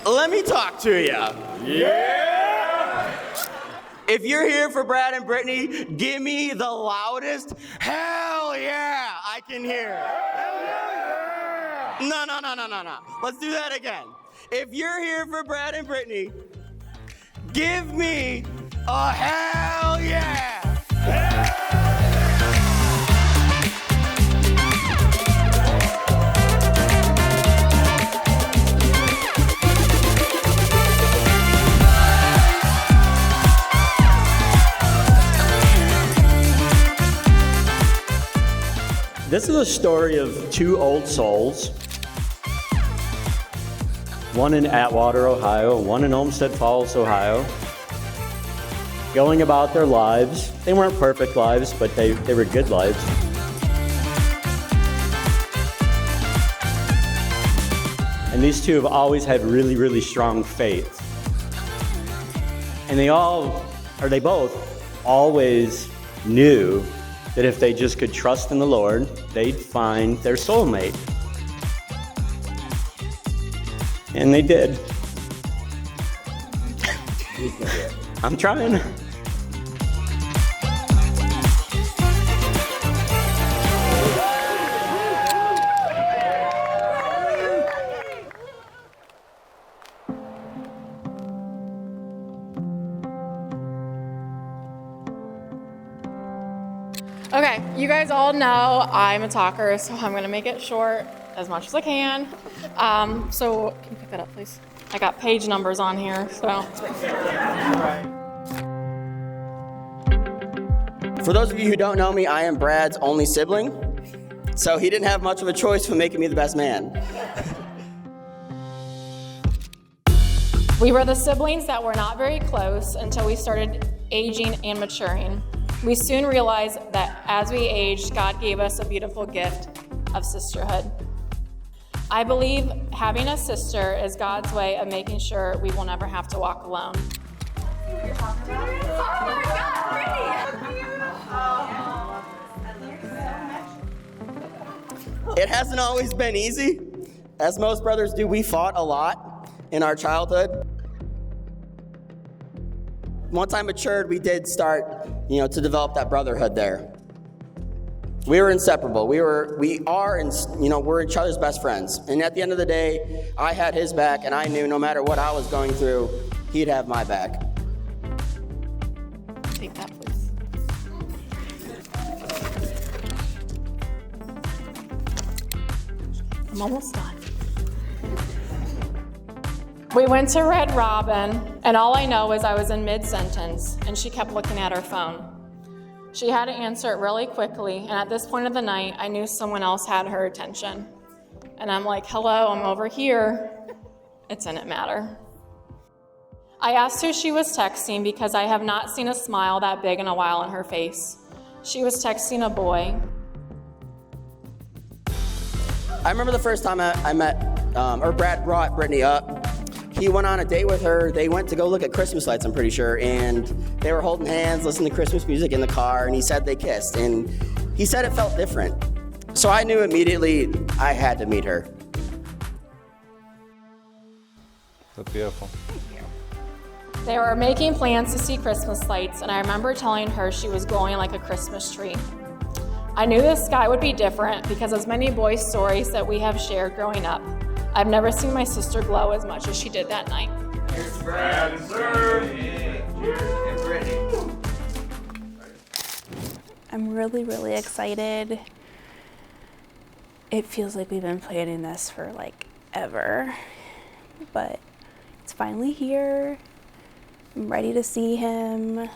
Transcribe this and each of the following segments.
Let me talk to you. Yeah! If you're here for Brad and Brittany, give me the loudest hell yeah I can hear. Hell yeah! No. Let's do that again. If you're here for Brad and Brittany, give me a hell yeah! This is a story of two old souls, one in Atwater, Ohio, one in Olmsted Falls, Ohio, going about their lives. They weren't perfect lives, but they were good lives. And these two have always had really, really strong faith. And they both always knew that if they just could trust in the Lord, they'd find their soulmate. And they did. I'm trying. Okay, you guys all know I'm a talker, so I'm gonna make it short as much as I can. So can you pick that up, please? I got page numbers on here, so. For those of you who don't know me, I am Brad's only sibling, so he didn't have much of a choice when making me the best man. We were the siblings that were not very close until we started aging and maturing. We soon realized that as we aged, God gave us a beautiful gift of sisterhood. I believe having a sister is God's way of making sure we will never have to walk alone. It hasn't always been easy. As most brothers do, we fought a lot in our childhood. Once I matured, we did start, to develop that brotherhood there. We were inseparable. We're each other's best friends. And at the end of the day, I had his back, and I knew no matter what I was going through, he'd have my back. Take that, please. I'm almost done. We went to Red Robin, and all I know is I was in mid-sentence, and she kept looking at her phone. She had to answer it really quickly, and at this point of the night, I knew someone else had her attention. And I'm like, hello, I'm over here. It didn't matter. I asked who she was texting because I have not seen a smile that big in a while on her face. She was texting a boy. I remember the first time I met, Brad brought Brittany up. He went on a date with her. They went to go look at Christmas lights, I'm pretty sure, and they were holding hands, listening to Christmas music in the car, and he said they kissed, and he said it felt different. So I knew immediately I had to meet her. That's beautiful. They were making plans to see Christmas lights, and I remember telling her she was glowing like a Christmas tree. I knew this guy would be different because as many boys' stories that we have shared growing up, I've never seen my sister glow as much as she did that night. Here's Brad and Brittany. I'm really, really excited. It feels like we've been planning this for ever, but it's finally here. I'm ready to see him.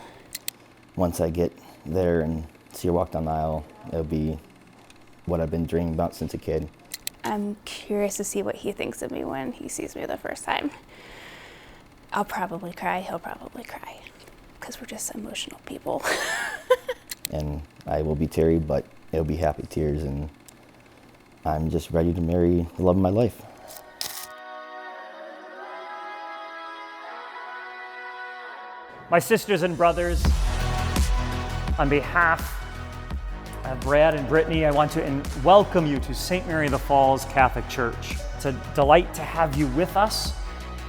Once I get there and see her walk down the aisle, it'll be what I've been dreaming about since a kid. I'm curious to see what he thinks of me when he sees me the first time. I'll probably cry, he'll probably cry, because we're just emotional people. And I will be teary, but it'll be happy tears, and I'm just ready to marry the love of my life. My sisters and brothers, on behalf of Brad and Brittany, I want to welcome you to St. Mary of the Falls Catholic Church. It's a delight to have you with us,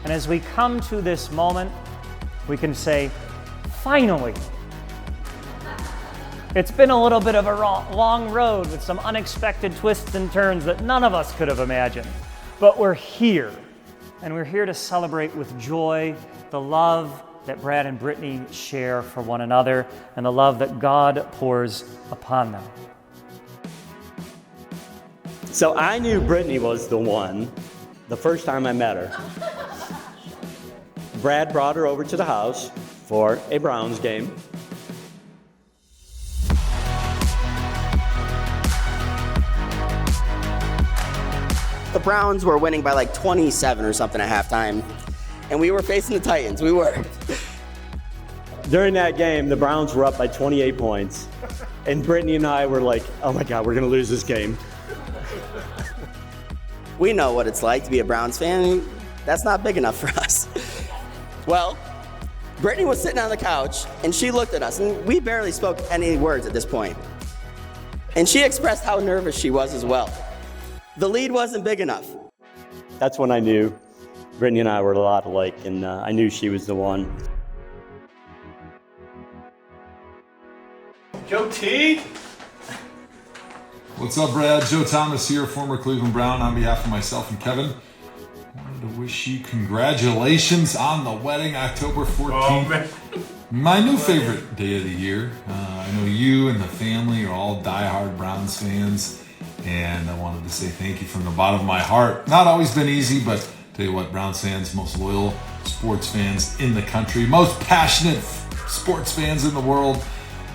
And as we come to this moment, we can say, finally. It's been a little bit of a long road with some unexpected twists and turns that none of us could have imagined. But we're here, and we're here to celebrate with joy the love that Brad and Brittany share for one another and the love that God pours upon them. So I knew Brittany was the one the first time I met her. Brad brought her over to the house for a Browns game. The Browns were winning by like 27 or something at halftime, and we were facing the Titans. We were. During that game, the Browns were up by 28 points, and Brittany and I were like, oh my God, we're gonna lose this game. We know what it's like to be a Browns fan. That's not big enough for us. Well, Brittany was sitting on the couch, and she looked at us, and we barely spoke any words at this point. And she expressed how nervous she was as well. The lead wasn't big enough. That's when I knew Brittany and I were a lot alike, and I knew she was the one. Joe T. What's up, Brad? Joe Thomas here, former Cleveland Brown. On behalf of myself and Kevin, wanted to wish you congratulations on the wedding, October 14th. My new favorite day of the year. I know you and the family are all diehard Browns fans, and I wanted to say thank you from the bottom of my heart. Not always been easy, but tell you what, Browns fans, most loyal sports fans in the country, most passionate sports fans in the world,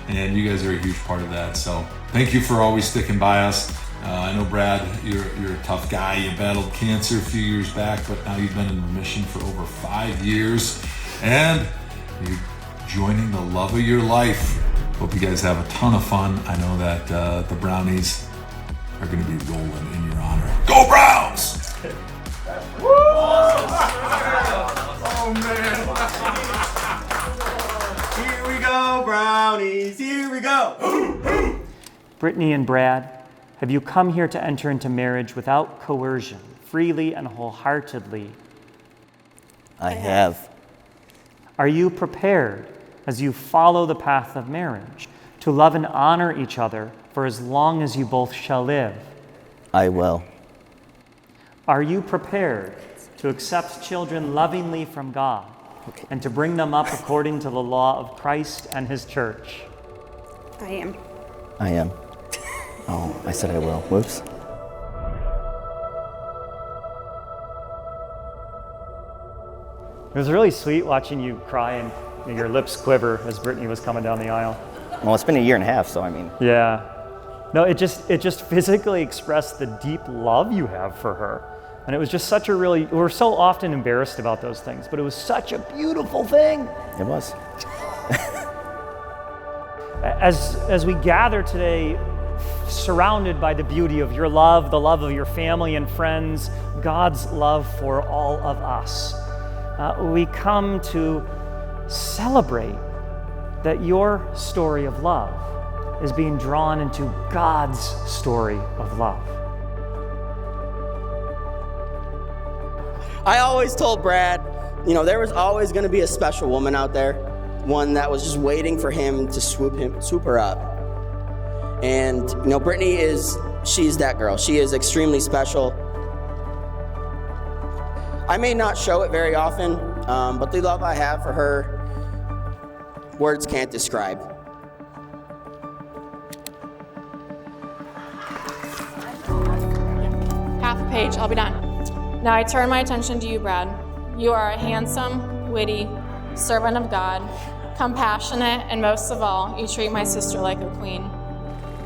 and you guys are a huge part of that. So thank you for always sticking by us. I know, Brad, you're a tough guy. You battled cancer a few years back, but now you've been in remission for over 5 years, and you're joining the love of your life. Hope you guys have a ton of fun. I know that the Brownies are going to be rolling in your honor. Go Browns! Oh, man. Here we go, Brownies. Here we go. Brittany and Brad, have you come here to enter into marriage without coercion, freely and wholeheartedly? I have. Are you prepared, as you follow the path of marriage, to love and honor each other for as long as you both shall live? I will. Are you prepared to accept children lovingly from God and to bring them up according to the law of Christ and His church? I am. I am. Oh, I said I will. Whoops. It was really sweet watching you cry and your lips quiver as Brittany was coming down the aisle. Well, it's been a year and a half, so I mean. Yeah. No, it just physically expressed the deep love you have for her. And it was just such a we're so often embarrassed about those things, but it was such a beautiful thing. It was. As we gather today, surrounded by the beauty of your love, the love of your family and friends, God's love for all of us, we come to celebrate that your story of love is being drawn into God's story of love. I always told Brad, there was always going to be a special woman out there, one that was just waiting for him to swoop her up. And, Brittany she's that girl. She is extremely special. I may not show it very often, but the love I have for her, words can't describe. Half a page, I'll be done. Now I turn my attention to you, Brad. You are a handsome, witty servant of God, compassionate, and most of all, you treat my sister like a queen.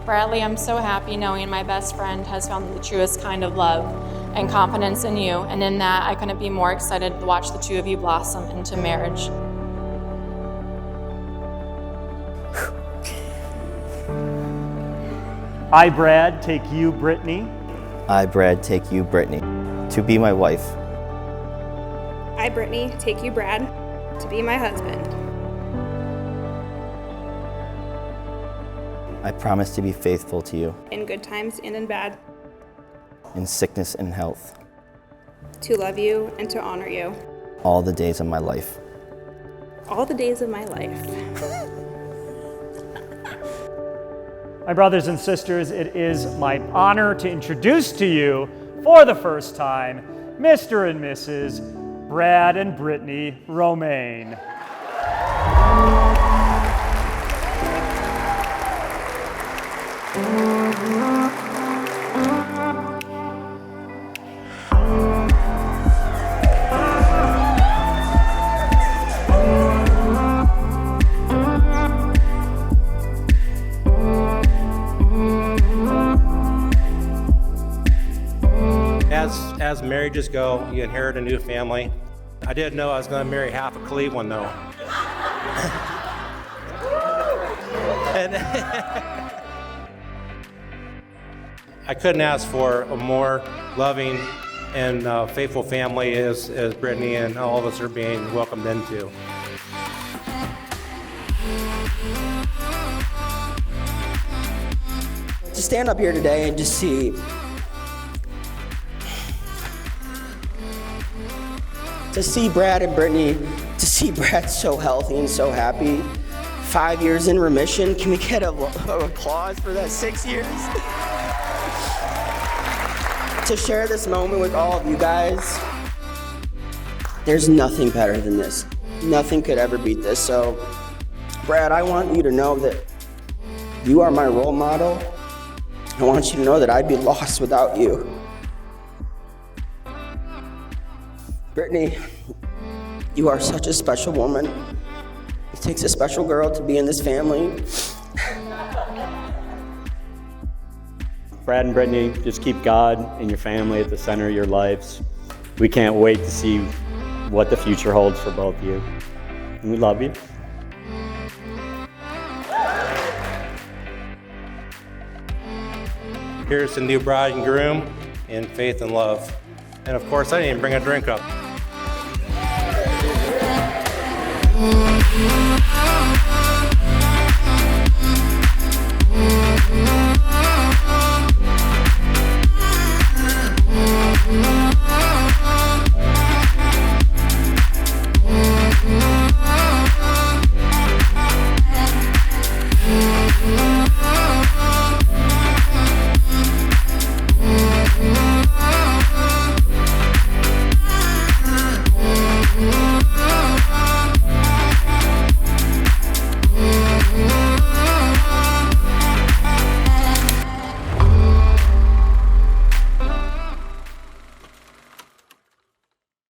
Bradley, I'm so happy knowing my best friend has found the truest kind of love and confidence in you, and in that I couldn't be more excited to watch the two of you blossom into marriage. I, Brad, take you, Brittany. I, Brad, take you, Brittany, to be my wife. I, Brittany, take you, Brad, to be my husband. I promise to be faithful to you In good times and in bad. in sickness and health. To love you and to honor you. all the days of my life. All the days of my life. My brothers and sisters, it is my honor to introduce to you, for the first time, Mr. and Mrs. Brad and Brittany Romaine. As marriages go, you inherit a new family. I didn't know I was going to marry half of Cleveland, though. And I couldn't ask for a more loving and faithful family as Brittany and all of us are being welcomed into. To stand up here today and just see Brad and Brittany, to see Brad so healthy and so happy. 5 years in remission. Can we get an applause for that? 6 years? To share this moment with all of you guys, there's nothing better than this. Nothing could ever beat this. So, Brad, I want you to know that you are my role model. I want you to know that I'd be lost without you. Brittany, you are such a special woman. It takes a special girl to be in this family. Brad and Brittany, just keep God and your family at the center of your lives. We can't wait to see what the future holds for both of you. And we love you. Here's the new bride and groom in faith and love. And of course, I didn't even bring a drink up.